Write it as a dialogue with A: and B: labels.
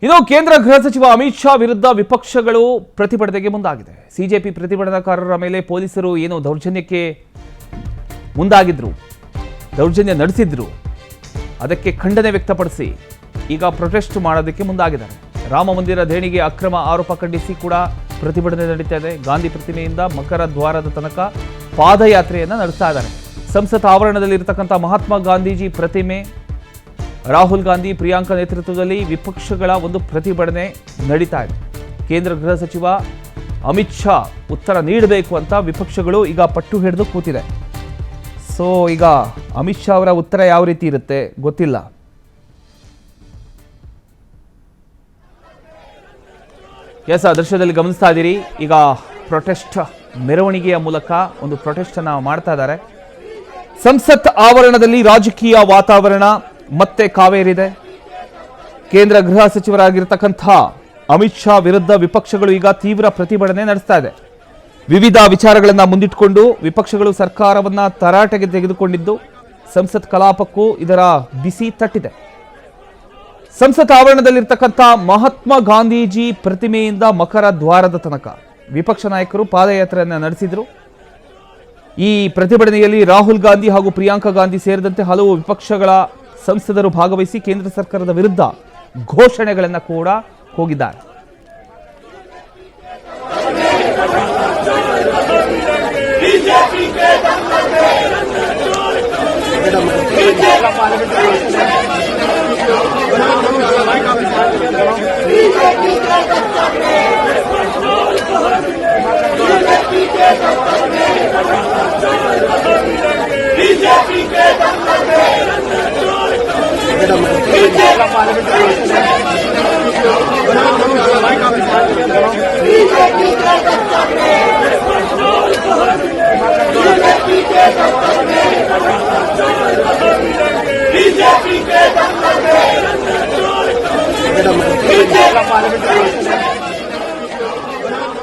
A: ಇನ್ನು ಕೇಂದ್ರ ಗೃಹ ಸಚಿವ ಅಮಿತ್ ಶಾ ವಿರುದ್ಧ ವಿಪಕ್ಷಗಳು ಪ್ರತಿಭಟನೆಗೆ ಮುಂದಾಗಿದೆ. ಸಿಜೆಪಿ ಪ್ರತಿಭಟನಾಕಾರರ ಮೇಲೆ ಪೊಲೀಸರು ಏನು ದೌರ್ಜನ್ಯಕ್ಕೆ ಮುಂದಾಗಿದ್ರು, ದೌರ್ಜನ್ಯ ನಡೆಸಿದ್ರು, ಅದಕ್ಕೆ ಖಂಡನೆ ವ್ಯಕ್ತಪಡಿಸಿ ಈಗ ಪ್ರೊಟೆಸ್ಟ್ ಮಾಡೋದಕ್ಕೆ ಮುಂದಾಗಿದ್ದಾರೆ. ರಾಮ ಮಂದಿರ ದೇಣಿಗೆ ಅಕ್ರಮ ಆರೋಪ ಖಂಡಿಸಿ ಕೂಡ ಪ್ರತಿಭಟನೆ ನಡೀತಾ ಇದೆ. ಗಾಂಧಿ ಪ್ರತಿಮೆಯಿಂದ ಮಕರ ದ್ವಾರದ ತನಕ ಪಾದಯಾತ್ರೆಯನ್ನು ನಡೆಸ್ತಾ ಇದ್ದಾರೆ. ಸಂಸತ್ ಆವರಣದಲ್ಲಿರತಕ್ಕಂಥ ಮಹಾತ್ಮ ಗಾಂಧೀಜಿ ಪ್ರತಿಮೆ, ರಾಹುಲ್ ಗಾಂಧಿ, ಪ್ರಿಯಾಂಕಾ ನೇತೃತ್ವದಲ್ಲಿ ವಿಪಕ್ಷಗಳ ಒಂದು ಪ್ರತಿಭಟನೆ ನಡೀತಾ ಇದೆ. ಕೇಂದ್ರ ಗೃಹ ಸಚಿವ ಅಮಿತ್ ಶಾ ಉತ್ತರ ನೀಡಬೇಕು ಅಂತ ವಿಪಕ್ಷಗಳು ಈಗ ಪಟ್ಟು ಹಿಡಿದು ಕೂತಿದೆ. ಸೊ ಈಗ ಅಮಿತ್ ಶಾ ಅವರ ಉತ್ತರ ಯಾವ ರೀತಿ ಇರುತ್ತೆ ಗೊತ್ತಿಲ್ಲ. ಎಸ್, ಆ ದೃಶ್ಯದಲ್ಲಿ ಗಮನಿಸ್ತಾ ಇದ್ದೀರಿ. ಈಗ ಪ್ರೊಟೆಸ್ಟ್ ಮೆರವಣಿಗೆಯ ಮೂಲಕ ಒಂದು ಪ್ರೊಟೆಸ್ಟ್ ಅನ್ನು ಮಾಡ್ತಾ ಇದ್ದಾರೆ. ಸಂಸತ್ ಆವರಣದಲ್ಲಿ ರಾಜಕೀಯ ವಾತಾವರಣ ಮತ್ತೆ ಕಾವೇರಿದೆ. ಕೇಂದ್ರ ಗೃಹ ಸಚಿವರಾಗಿರ್ತಕ್ಕಂಥ ಅಮಿತ್ ಶಾ ವಿರುದ್ಧ ವಿಪಕ್ಷಗಳು ಈಗ ತೀವ್ರ ಪ್ರತಿಭಟನೆ ನಡೆಸ್ತಾ ಇದೆ. ವಿವಿಧ ವಿಚಾರಗಳನ್ನು ಮುಂದಿಟ್ಟುಕೊಂಡು ವಿಪಕ್ಷಗಳು ಸರ್ಕಾರವನ್ನ ತರಾಟೆಗೆ ತೆಗೆದುಕೊಂಡಿದ್ದು ಸಂಸತ್ ಕಲಾಪಕ್ಕೂ ಇದರ ಬಿಸಿ ತಟ್ಟಿದೆ. ಸಂಸತ್ ಆವರಣದಲ್ಲಿರ್ತಕ್ಕಂಥ ಮಹಾತ್ಮ ಗಾಂಧೀಜಿ ಪ್ರತಿಮೆಯಿಂದ ಮಕರ ದ್ವಾರದ ತನಕ ವಿಪಕ್ಷ ನಾಯಕರು ಪಾದಯಾತ್ರೆಯನ್ನು ನಡೆಸಿದರು. ಈ ಪ್ರತಿಭಟನೆಯಲ್ಲಿ ರಾಹುಲ್ ಗಾಂಧಿ ಹಾಗೂ ಪ್ರಿಯಾಂಕಾ ಗಾಂಧಿ ಸೇರಿದಂತೆ ಹಲವು ವಿಪಕ್ಷಗಳ ಸಂಸದರು ಭಾಗವಹಿಸಿ ಕೇಂದ್ರ ಸರ್ಕಾರದ ವಿರುದ್ಧ ಘೋಷಣೆಗಳನ್ನು ಕೂಡ ಕೂಗಿದ್ದಾರೆ.